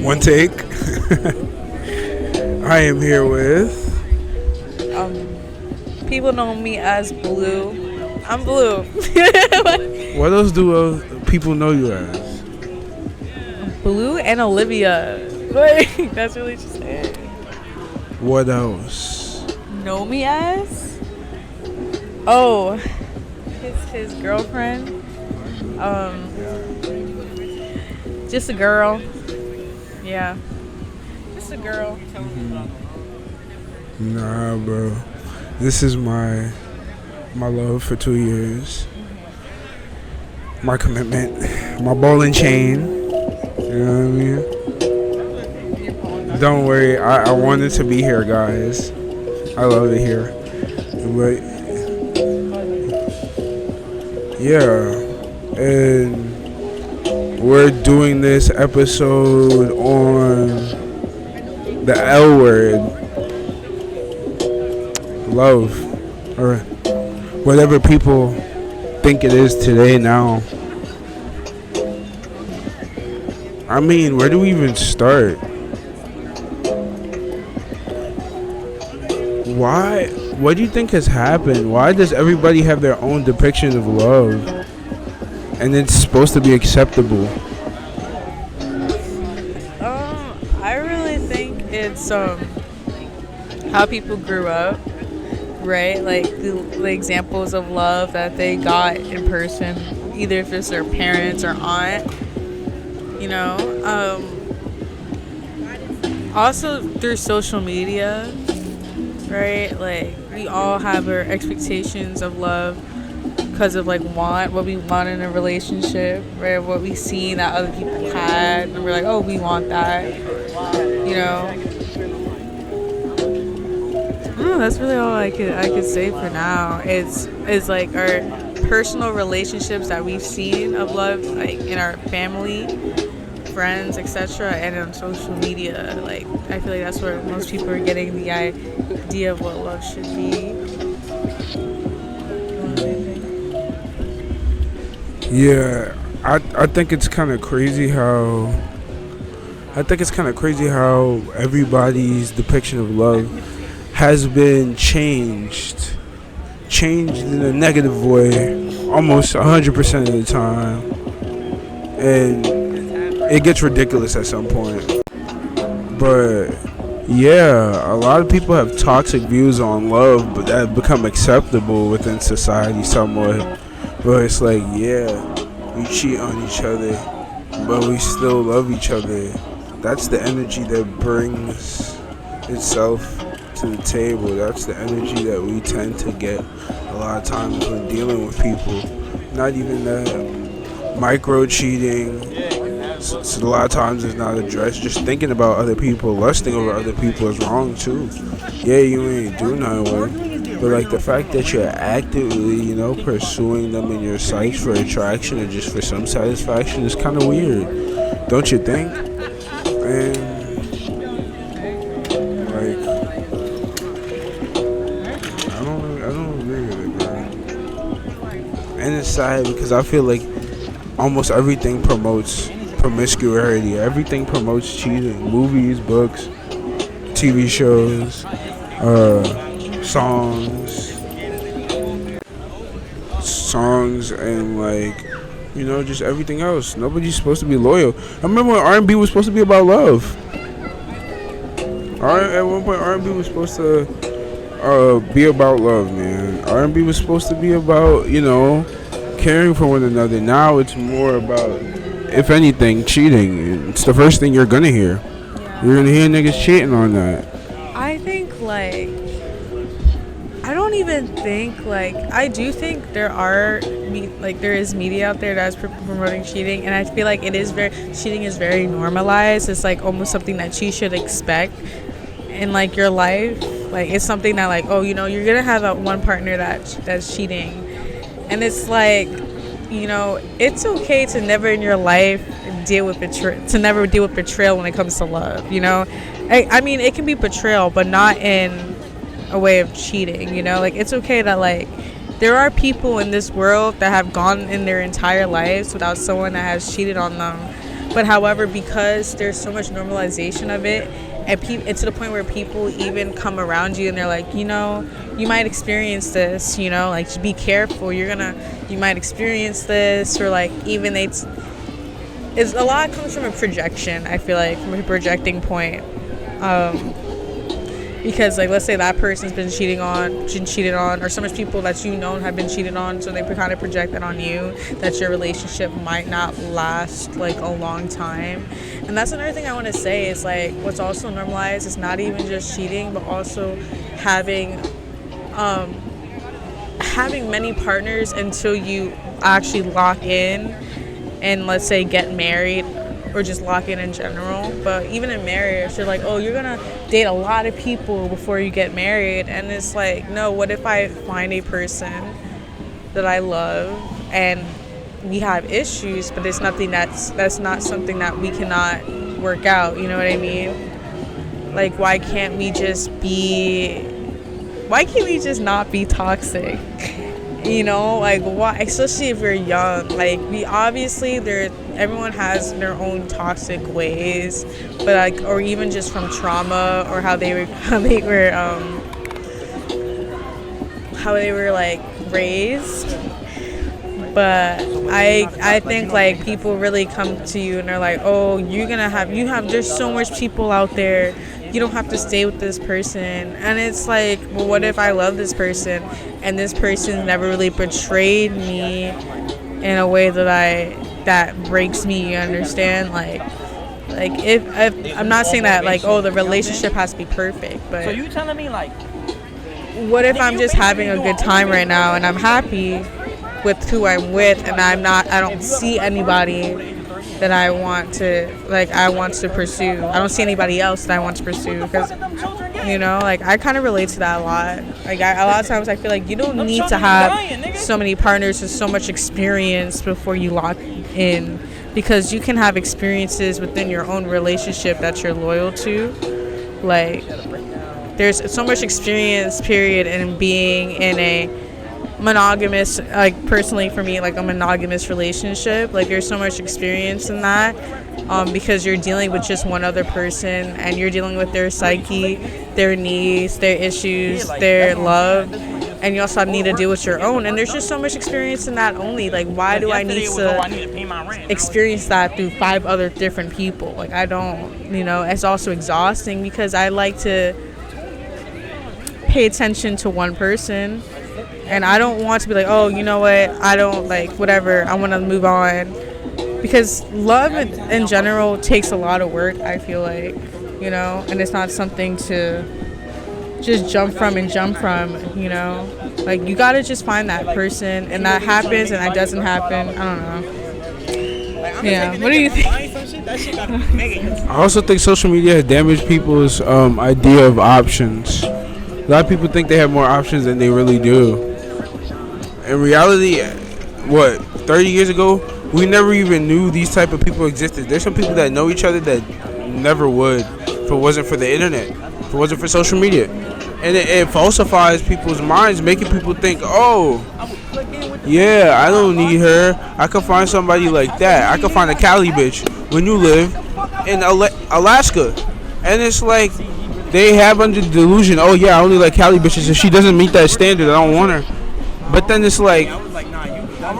One take. I am here with. People know me as Blue. I'm Blue. What else do people know you as? Blue and Olivia. Like, that's really just it. What else? Know me as? Oh, his girlfriend. Just a girl. Yeah. Just a girl. Nah, bro. This is my love for 2 years. My commitment. My ball and chain. You know what I mean? Don't worry. I wanted to be here, guys. I love it here. But yeah. And we're doing this episode on the L word. Love. Or whatever people think it is today now. I mean, where do we even start? Why? What do you think has happened? Why does everybody have their own depiction of love? And it's supposed to be acceptable. I really think it's how people grew up, right? Like the examples of love that they got in person, either if it's their parents or aunt, you know. Also through social media, right? Like we all have our expectations of love because of like what we want in a relationship, right? What we see that other people had, and we're like, oh, we want that, you know. That's really all I could say for now. It's like our personal relationships that we've seen of love, like in our family, friends, etc., and on social media. Like I feel like that's where most people are getting the idea of what love should be. Yeah, I think it's kind of crazy how everybody's depiction of love has been changed in a negative way almost 100% of the time, and it gets ridiculous at some point. But yeah, a lot of people have toxic views on love, but that have become acceptable within society somewhat. But it's like, yeah, we cheat on each other, but we still love each other. That's the energy that brings itself to the table. That's the energy that we tend to get a lot of times when dealing with people. Not even that. Micro cheating, so a lot of times it's not addressed. Just thinking about other people, lusting over other people is wrong too. Yeah, you ain't do nothing with it. But like the fact that you're actively, pursuing them in your sights for attraction or just for some satisfaction is kind of weird, don't you think? And like, I don't agree with it, bro. And it's sad because I feel like almost everything promotes promiscuity. Everything promotes cheating. Movies, books, TV shows, songs, and like, just everything else. Nobody's supposed to be loyal. I remember when R&B was supposed to be about love. At one point, R&B was supposed to be about love, man. R&B was supposed to be about, caring for one another. Now it's more about, if anything, cheating. It's the first thing you're gonna hear. Yeah. You're gonna hear niggas cheating on that. I think I don't even think I do think there is media out there that's promoting cheating, and I feel like cheating is very normalized. It's like almost something that you should expect in your life. Like it's something that you're gonna have one partner that's cheating, and it's it's okay to never in your life deal with betrayal when it comes to love. I mean, it can be betrayal, but not in a way of cheating. It's okay that there are people in this world that have gone in their entire lives without someone that has cheated on them. But however, because there's so much normalization of it, and it's to the point where people even come around you and they're like, you know, you might experience this, you know, like, just be careful, you might experience this, or like, even it's a lot comes from a projection, I feel like, from a projecting point. Because, like, let's say that person's been cheated on, or so much people that you know have been cheated on, so they kind of project that on you, that your relationship might not last, like, a long time. And that's another thing I want to say is, like, what's also normalized is not even just cheating, but also having many partners until you actually lock in and, let's say, get married, or just lock in general. But even in marriage, you're like, oh, you're gonna date a lot of people before you get married, and it's like, no, what if I find a person that I love and we have issues, but it's nothing that's not something that we cannot work out, you know what I mean? Like, why can't we just not be toxic? You know, like, why? Especially if you're young. Like, everyone has their own toxic ways, but like, or even just from trauma, or how they were like raised. But I think, like, people really come to you and they're like, oh, there's so much people out there, you don't have to stay with this person. And it's like, well, what if I love this person and this person never really betrayed me in a way that breaks me, you understand? Like if I'm not saying that, like, oh, the relationship has to be perfect, but so you telling me, like, what if I'm just having a good time right now and I'm happy with who I'm with, and I don't see anybody that I want to pursue. I don't see anybody else that I want to pursue, because, you know, like, I kind of relate to that a lot. Like, a lot of times I feel like you don't need to have so many partners with so much experience before you lock in, because you can have experiences within your own relationship that you're loyal to. Like, there's so much experience, period, in being in a monogamous, like, personally for me, like, a monogamous relationship. Like, there's so much experience in that, because you're dealing with just one other person, and you're dealing with their psyche, their needs, their issues, their love, and you also need to deal with your own. And there's just so much experience in that only. Like, why do I need to experience that through 5 other different people? Like, I don't, you know, it's also exhausting, because I like to pay attention to one person. And I don't want to be like, oh, you know what, I don't, like, whatever, I want to move on. Because love in general takes a lot of work, I feel like, you know, and it's not something to just jump from, you know. Like, you got to just find that person, and that happens and that doesn't happen. I don't know. Yeah, what do you think? I also think social media has damaged people's idea of options. A lot of people think they have more options than they really do. In reality, 30 years ago, we never even knew these type of people existed. There's some people that know each other that never would if it wasn't for the internet, if it wasn't for social media. And it falsifies people's minds, making people think, oh, yeah, I don't need her. I can find somebody like that. I can find a Cali bitch when you live in Alaska. And it's like, they have under delusion, oh yeah, I only like Cali bitches. If she doesn't meet that standard, I don't want her. But then it's like,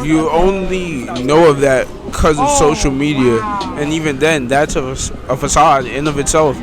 you only know of that because of social media, and even then, that's a facade in of itself.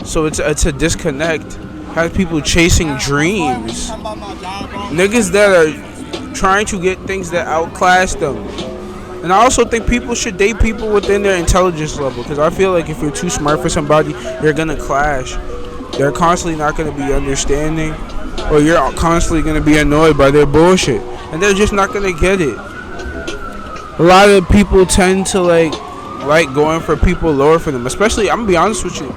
So it's a disconnect. Has people chasing dreams, niggas that are trying to get things that outclass them. And I also think people should date people within their intelligence level, because I feel like if you're too smart for somebody, you're gonna clash. They're constantly not gonna be understanding, or you're constantly going to be annoyed by their bullshit, and they're just not going to get it. A lot of people tend to like going for people lower for them, especially, I'm going to be honest with you,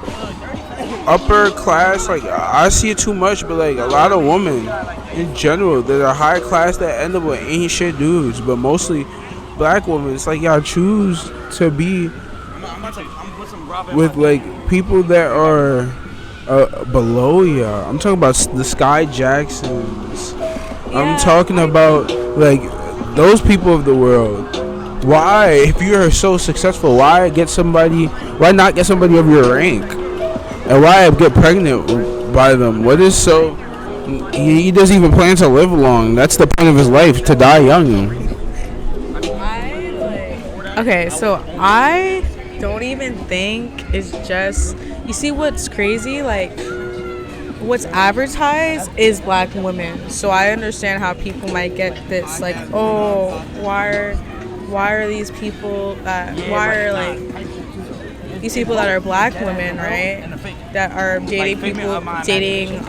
upper class. Like, I see it too much, but like, a lot of women in general that are high class that end up with ain't shit dudes, but mostly black women. It's like, y'all choose to be with like people that are below ya. I'm talking about the Sky Jacksons, I'm Yeah, talking about like those people of the world. Why, if you are so successful, why get somebody? Why not get somebody of your rank? And why get pregnant by them? What is so? He doesn't even plan to live long. That's the point of his life, to die young. okay, so I don't even think it's just. You see what's crazy? Like, what's advertised is black women. So I understand how people might get this, like, oh, why are these people that, why are, like, these people that are black women, right? That are dating people, dating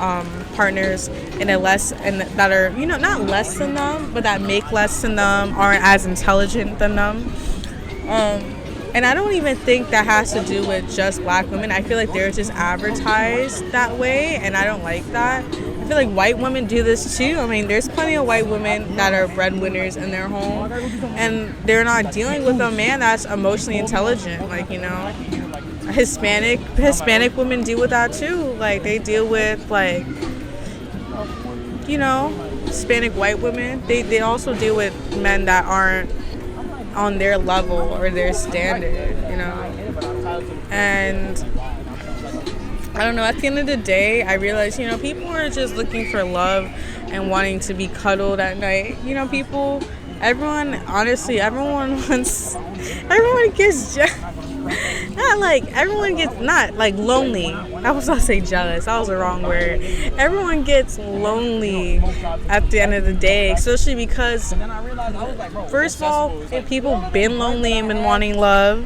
partners in a less, and that are, not less than them, but that make less than them, aren't as intelligent than them. And I don't even think that has to do with just black women. I feel like they're just advertised that way, and I don't like that. I feel like white women do this too. I mean, there's plenty of white women that are breadwinners in their home, and they're not dealing with a man that's emotionally intelligent. Like, Hispanic women deal with that too. Like, they deal with, like, Hispanic white women. They also deal with men that aren't on their level or their standard, and I don't know, at the end of the day, I realize, people are just looking for love and wanting to be cuddled at night. Everyone gets not like lonely. I was gonna say jealous. That was the wrong word. Everyone gets lonely at the end of the day, especially because, first of all, people been lonely and been wanting love,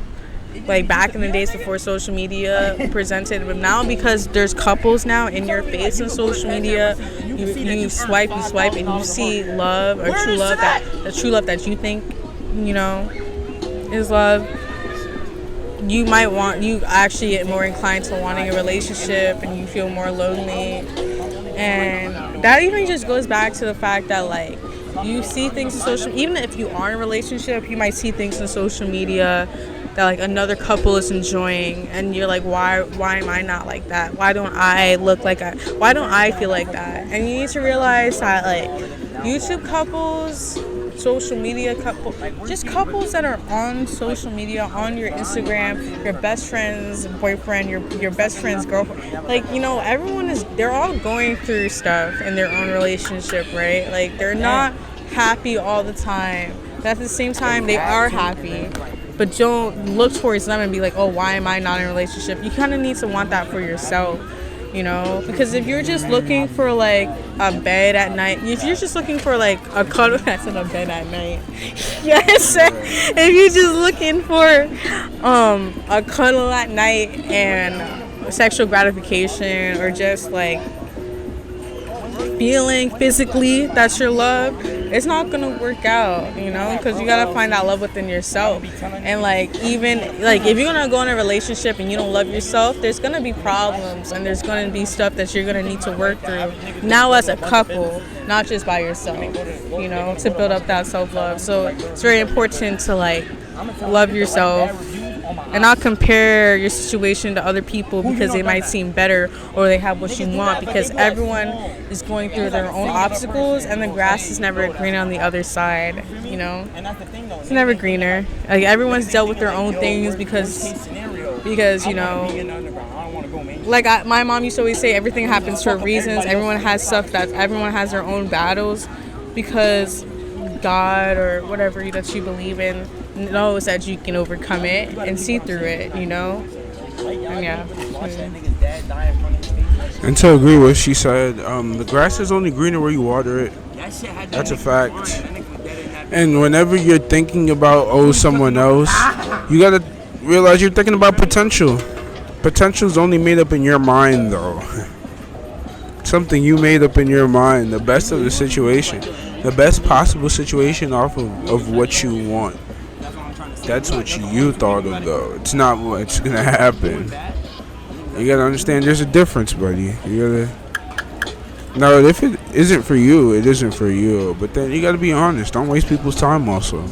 like back in the days before social media presented. But now, because there's couples now in your face on social media, you swipe, and you see love, or true love, that you think, is love. You actually get more inclined to wanting a relationship, and you feel more lonely. And that even just goes back to the fact that, like, you see things in social, even if you are in a relationship, you might see things in social media that, like, another couple is enjoying, and you're like, why am I not like that? Why don't I feel like that? And you need to realize that, like, YouTube couples, social media couples, just couples that are on social media, on your Instagram, your best friend's boyfriend, your best friend's girlfriend, like, they're all going through stuff in their own relationship, right? Like, they're not happy all the time, but at the same time, they are happy. But don't look towards them and be like, oh, why am I not in a relationship? You kind of need to want that for yourself. Because if you're just looking for, like, a bed at night, if you're just looking for, like, a cuddle, I said a bed at night. Yes, if you're just looking for a cuddle at night and sexual gratification, or just, like, feeling physically that's your love, it's not gonna work out, because you gotta find that love within yourself. And, like, even, like, if you're gonna go in a relationship and you don't love yourself, there's gonna be problems, and there's gonna be stuff that you're gonna need to work through now as a couple, not just by yourself, to build up that self-love. So it's very important to, like, love yourself and not compare your situation to other people because they might seem better or they have what you want, because everyone is going through their own obstacles, and the grass is never greener on the other side. It's never greener. Like, everyone's dealt with their own things because like, my mom used to always say, everything happens for reasons. Everyone has their own battles, because God or whatever that you believe in knows that you can overcome it and see through it, And yeah. And to agree with what she said, the grass is only greener where you water it. That's a fact. And whenever you're thinking about someone else, you gotta realize you're thinking about potential. Potential's only made up in your mind, though. Something you made up in your mind, the best of the situation, the best possible situation off of what you want. That's what you thought of, though. It's not what's gonna happen. You gotta understand there's a difference, buddy. Now, if it isn't for you, it isn't for you. But then you gotta be honest. Don't waste people's time also.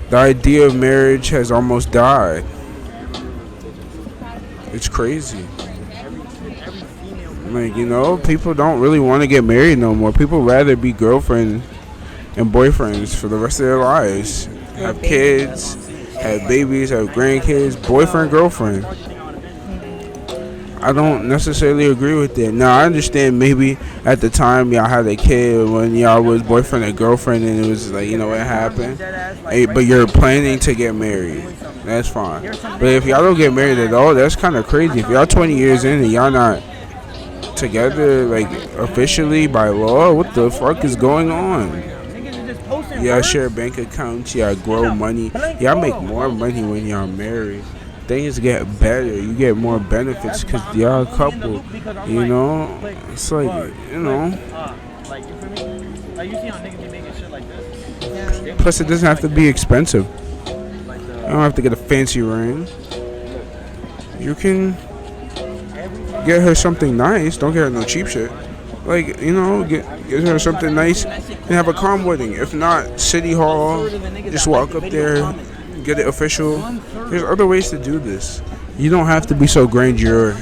The idea of marriage has almost died. It's crazy. Like, you know, people don't really want to get married no more. People rather be girlfriend and boyfriends for the rest of their lives. Have kids, have babies, have grandkids, boyfriend, girlfriend. I don't necessarily agree with that. Now, I understand maybe at the time y'all had a kid when y'all was boyfriend and girlfriend and it was like, you know, what happened. Hey, but you're planning to get married. That's fine. But if y'all don't get married at all, that's kind of crazy. If y'all 20 years in and y'all not together, like, officially by law, what the fuck is going on? Y'all share bank accounts, y'all grow money. Y'all make more money when y'all married. Things get better. You get more benefits because y'all a couple. You know, it's like, you know. Plus, it doesn't have to be expensive. You don't have to get a fancy ring. You can get her something nice. Don't get her no cheap shit. Like, you know, get her something nice and have a calm wedding. If not, City Hall, just walk up there, get it official. There's other ways to do this. You don't have to be so grandeur.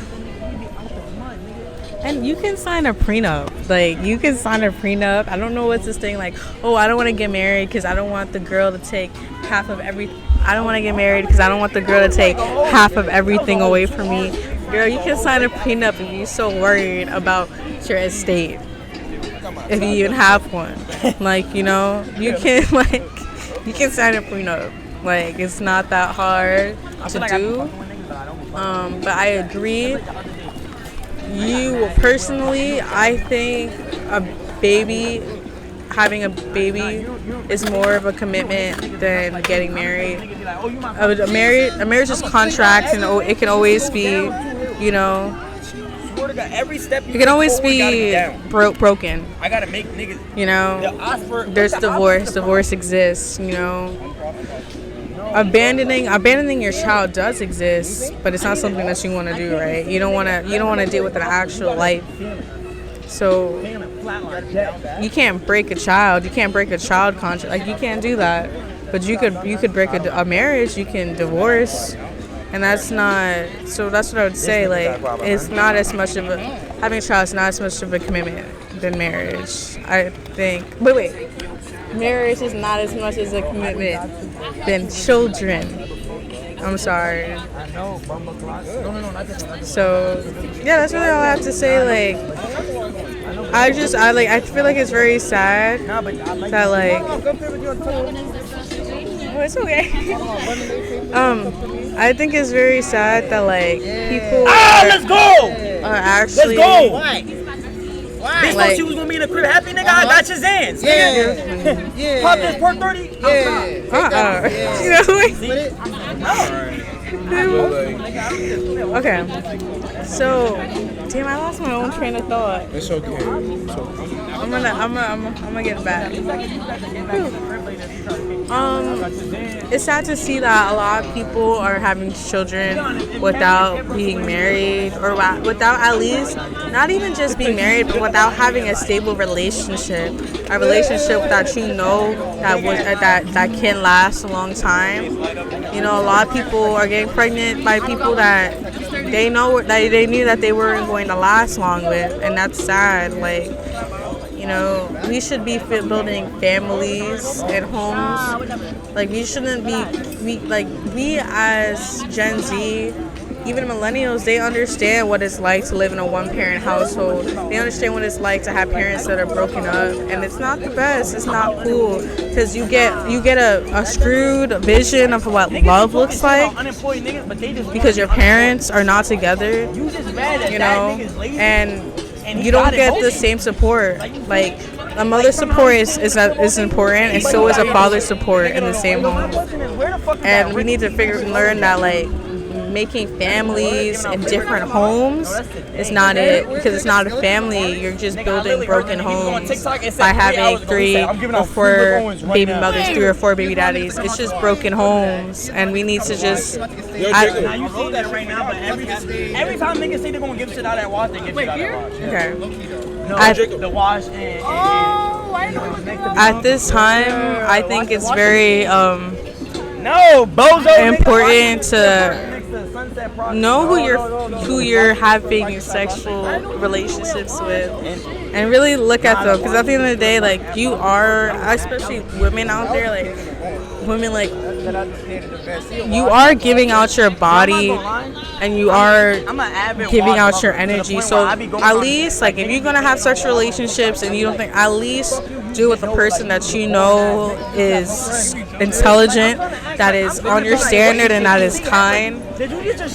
And you can sign a prenup. Like, you can sign a prenup. I don't know what's this thing like, oh, I don't want to get married because I don't want the girl to take half of everything. I don't want to get married because I don't want the girl to take half of everything away from me. Girl, you can sign a prenup if you're so worried about your estate. If you even have one. Like, you know, you can sign a prenup. Like, it's not that hard to do. But I agree. Personally, I think having a baby is more of a commitment than getting married. A marriage is contract, and it can always be, you know, it can always be broken. I gotta make niggas. You know, there's divorce. Divorce exists. You know. Abandoning your child does exist, but it's not something that you want to do, right? You don't want to deal with an actual life. So you can't break a child. You can't break a child contract. Like, you can't do that. But you could break a marriage. You can divorce, and that's not. So that's what I would say. Like, it's not as much of having a child is not as much of a commitment than marriage. I think. But wait. Marriage is not as much as a commitment than children. I'm sorry. So, yeah, that's really all I have to say. Like, I feel like it's very sad that, like, oh, it's okay. I think it's very sad that, like, people are actually. Let's go. Why? Bitch thought she was gonna be in the crib happy, nigga. I got your Zans. Yeah. Pop this per 30. You know what? Okay. So, damn, I lost my own train of thought. It's okay. I'm gonna get it back. It's sad to see that a lot of people are having children without being married, or without at least not even just being married, but without having a stable relationship, a relationship that you know that can last a long time. You know, a lot of people are getting pregnant by people that they know that they knew that they weren't going to last long with, and that's sad. Like, you know, we should be building families and homes. Like, we shouldn't be, we as Gen Z, even millennials, they understand what it's like to live in a one-parent household. They understand what it's like to have parents that are broken up, and it's not the best. It's not cool, because you get a screwed vision of what love looks like because your parents are not together, you know, and you don't get the same support. Like, a mother's support is important, and so is a father's support in the same home. And we need to learn that, like, making families in different homes is not it, because it's not a family. You're just building broken homes by having 3 or 4 baby mothers, 3 or 4 baby daddies. It's just broken homes, and we need to just. Now you say that right now, but every time niggas say they're gonna give shit out at wash, they give shit out at wash. Okay. No, the wash and at this time, I think it's very no bozo important to know who you're having sexual relationships with, and really look at them, because at the end of the day, like, you are, especially women out there, like women, like, you are giving out your body and you are giving out your energy. So at least, like, if you're gonna have sexual relationships and you don't think, at least do it with a person that you know is intelligent, that is on your standard, and that is kind.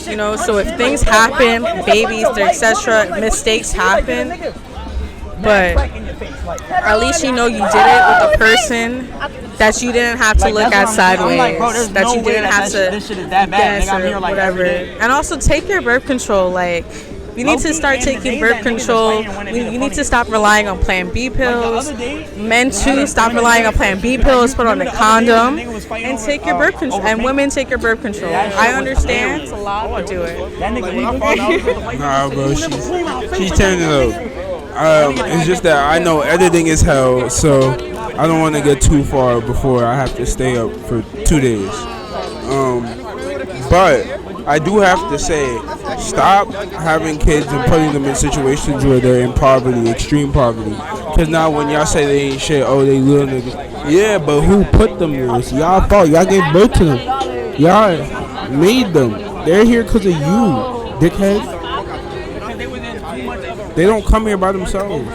You know, so if things happen, babies, etc., mistakes happen, but at least you know you did it with a person that you didn't have to look at sideways, that you didn't have to guess or whatever. And also take your birth control. Like, you need to start taking birth control. You need to stop relying on Plan B pills. Men too, stop relying on Plan B pills. Put on a condom and take your birth control. And women, take your birth control. I understand it's a lot, but do it. Nah, bro, she's turning it up. It's just that I know editing is hell, so I don't want to get too far before I have to stay up for 2 days. But I do have to say, stop having kids and putting them in situations where they're in poverty, extreme poverty. Because now when y'all say they ain't shit, oh, they little niggas. Yeah, but who put them there? It's y'all fault. Y'all gave birth to them. Y'all made them. They're here because of you, dickhead. They don't come here by themselves.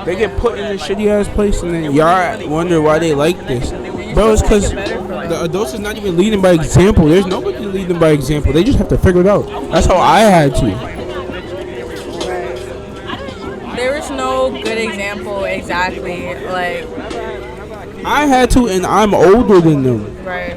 They get put in a shitty ass place, and then y'all wonder why they like this. Bro, it's because the adults is not even leading by example. There's nobody leading by example. They just have to figure it out. That's how I had to. There is no good example exactly. Like, I had to, and I'm older than them. Right.